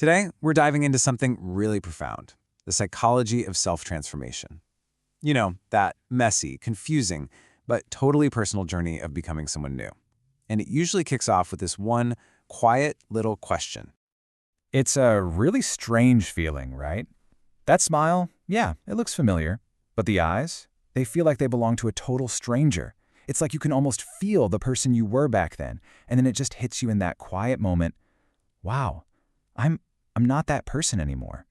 Today, we're diving into something really profound, the psychology of self-transformation. You know, that messy, confusing, but totally personal journey of becoming someone new. And it usually kicks off with this one quiet little question. It's a really strange feeling, right? That smile, yeah, it looks familiar. But the eyes, they feel like they belong to a total stranger. It's like you can almost feel the person you were back then, and then it just hits you in that quiet moment. Wow, I'm not that person anymore.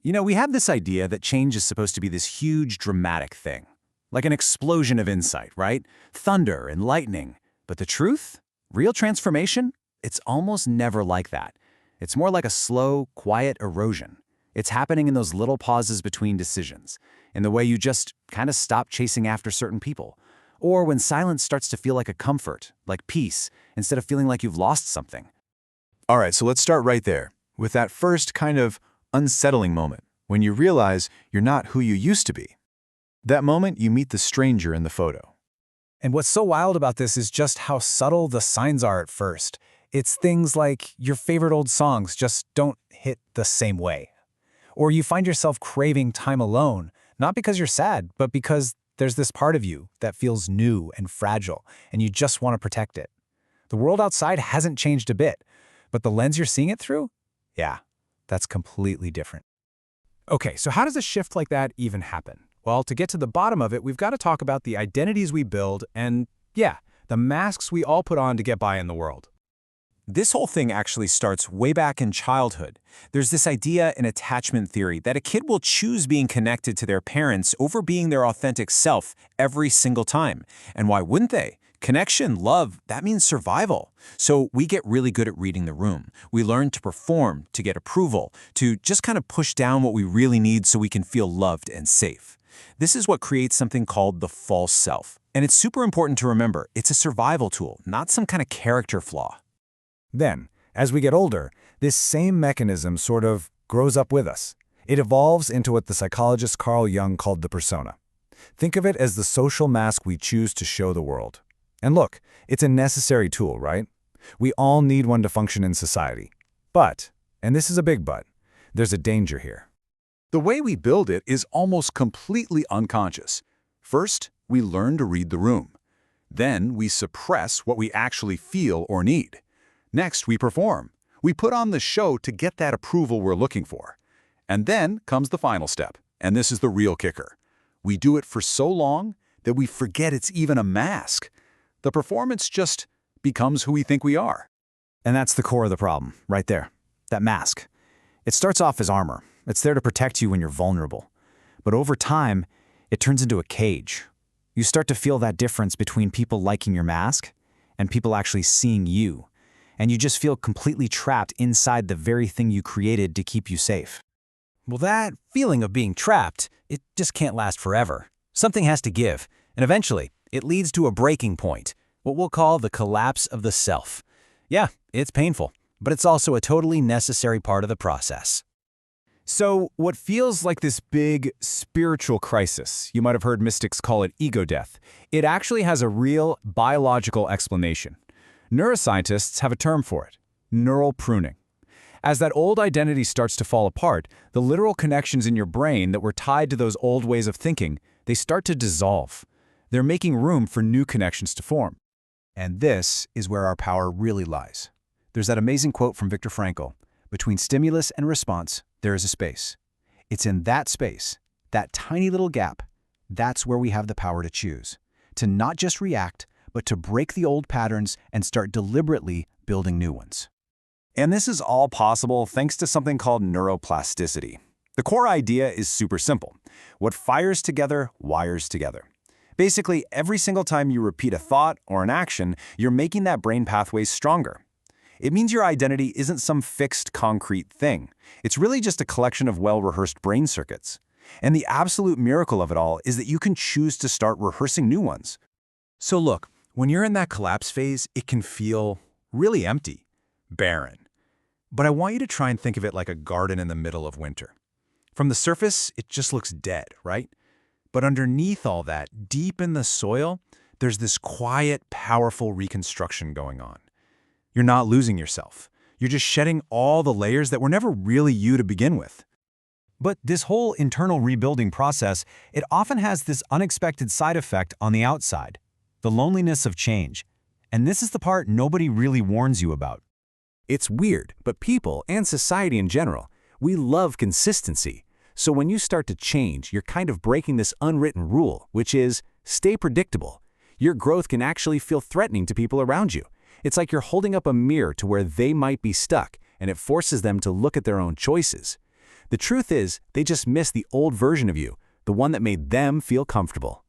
You know, we have this idea that change is supposed to be this huge, dramatic thing. Like an explosion of insight, right? Thunder and lightning. But the truth? Real transformation? It's almost never like that. It's more like a slow, quiet erosion. It's happening in those little pauses between decisions, in the way you just kind of stop chasing after certain people, or when silence starts to feel like a comfort, like peace, instead of feeling like you've lost something. All right, so let's start right there, with that first kind of unsettling moment, when you realize you're not who you used to be. That moment you meet the stranger in the photo. And what's so wild about this is just how subtle the signs are at first. It's things like your favorite old songs just don't hit the same way. Or you find yourself craving time alone, not because you're sad, but because there's this part of you that feels new and fragile, and you just want to protect it. The world outside hasn't changed a bit, but the lens you're seeing it through? Yeah, that's completely different. Okay, so how does a shift like that even happen? Well, to get to the bottom of it, we've got to talk about the identities we build and, yeah, the masks we all put on to get by in the world. This whole thing actually starts way back in childhood. There's this idea in attachment theory that a kid will choose being connected to their parents over being their authentic self every single time. And why wouldn't they? Connection, love, that means survival. So we get really good at reading the room. We learn to perform, to get approval, to just kind of push down what we really need so we can feel loved and safe. This is what creates something called the false self. And it's super important to remember, it's a survival tool, not some kind of character flaw. Then, as we get older, this same mechanism sort of grows up with us. It evolves into what the psychologist Carl Jung called the persona. Think of it as the social mask we choose to show the world. And look, it's a necessary tool, right? We all need one to function in society. But, and this is a big but, there's a danger here. The way we build it is almost completely unconscious. First, we learn to read the room. Then we suppress what we actually feel or need. Next, we perform. We put on the show to get that approval we're looking for. And then comes the final step, and this is the real kicker. We do it for so long that we forget it's even a mask. The performance just becomes who we think we are. And that's the core of the problem, right there. That mask. It starts off as armor. It's there to protect you when you're vulnerable. But over time, it turns into a cage. You start to feel that difference between people liking your mask and people actually seeing you. And you just feel completely trapped inside the very thing you created to keep you safe. Well, that feeling of being trapped, it just can't last forever. Something has to give, and eventually, it leads to a breaking point, what we'll call the collapse of the self. Yeah, it's painful, but it's also a totally necessary part of the process. So, what feels like this big spiritual crisis, you might have heard mystics call it ego death, it actually has a real biological explanation. Neuroscientists have a term for it: neural pruning. As that old identity starts to fall apart, the literal connections in your brain that were tied to those old ways of thinking, they start to dissolve. They're making room for new connections to form. And this is where our power really lies. There's that amazing quote from Viktor Frankl: "Between stimulus and response, there is a space." It's in that space, that tiny little gap, that's where we have the power to choose. To not just react, but to break the old patterns and start deliberately building new ones. And this is all possible thanks to something called neuroplasticity. The core idea is super simple. What fires together, wires together. Basically, every single time you repeat a thought or an action, you're making that brain pathway stronger. It means your identity isn't some fixed, concrete thing. It's really just a collection of well-rehearsed brain circuits. And the absolute miracle of it all is that you can choose to start rehearsing new ones. So look, when you're in that collapse phase, it can feel really empty, barren. But I want you to try and think of it like a garden in the middle of winter. From the surface, it just looks dead, right? But underneath all that, deep in the soil, there's this quiet, powerful reconstruction going on. You're not losing yourself. You're just shedding all the layers that were never really you to begin with. But this whole internal rebuilding process, it often has this unexpected side effect on the outside, the loneliness of change. And this is the part nobody really warns you about. It's weird, but people and society in general, we love consistency. So when you start to change, you're kind of breaking this unwritten rule, which is stay predictable. Your growth can actually feel threatening to people around you. It's like you're holding up a mirror to where they might be stuck, and it forces them to look at their own choices. The truth is, they just miss the old version of you, the one that made them feel comfortable.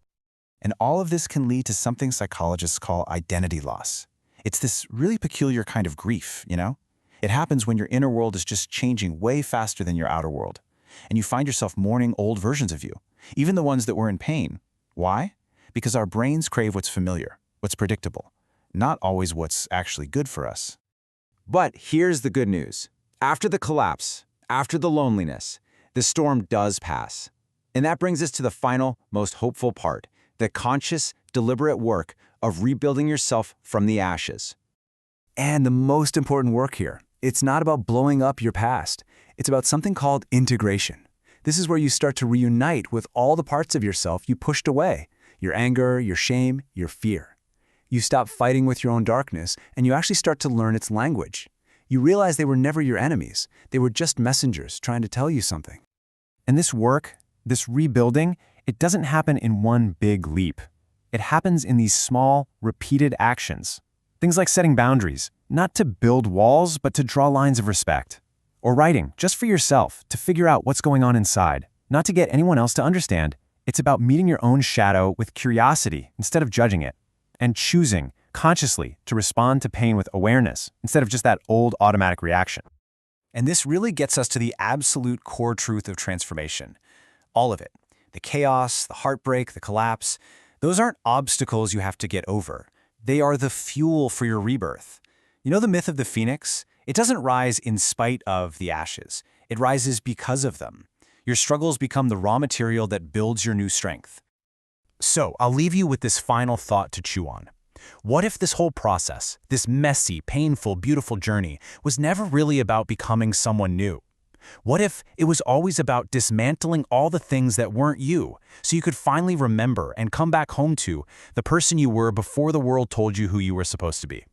And all of this can lead to something psychologists call identity loss. It's this really peculiar kind of grief, you know? It happens when your inner world is just changing way faster than your outer world. And you find yourself mourning old versions of you, even the ones that were in pain. Why? Because our brains crave what's familiar, what's predictable, not always what's actually good for us. But here's the good news. After the collapse, after the loneliness, the storm does pass. And that brings us to the final, most hopeful part, the conscious, deliberate work of rebuilding yourself from the ashes. And the most important work here, it's not about blowing up your past. It's about something called integration. This is where you start to reunite with all the parts of yourself you pushed away, your anger, your shame, your fear. You stop fighting with your own darkness, and you actually start to learn its language. You realize they were never your enemies. They were just messengers trying to tell you something. And this work, this rebuilding, it doesn't happen in one big leap. It happens in these small, repeated actions. Things like setting boundaries, not to build walls, but to draw lines of respect. Or writing, just for yourself, to figure out what's going on inside, not to get anyone else to understand. It's about meeting your own shadow with curiosity instead of judging it, and choosing, consciously, to respond to pain with awareness instead of just that old automatic reaction. And this really gets us to the absolute core truth of transformation. All of it. The chaos, the heartbreak, the collapse. Those aren't obstacles you have to get over. They are the fuel for your rebirth. You know the myth of the phoenix? It doesn't rise in spite of the ashes. It rises because of them. Your struggles become the raw material that builds your new strength. So, I'll leave you with this final thought to chew on. What if this whole process, this messy, painful, beautiful journey, was never really about becoming someone new? What if it was always about dismantling all the things that weren't you, so you could finally remember and come back home to the person you were before the world told you who you were supposed to be?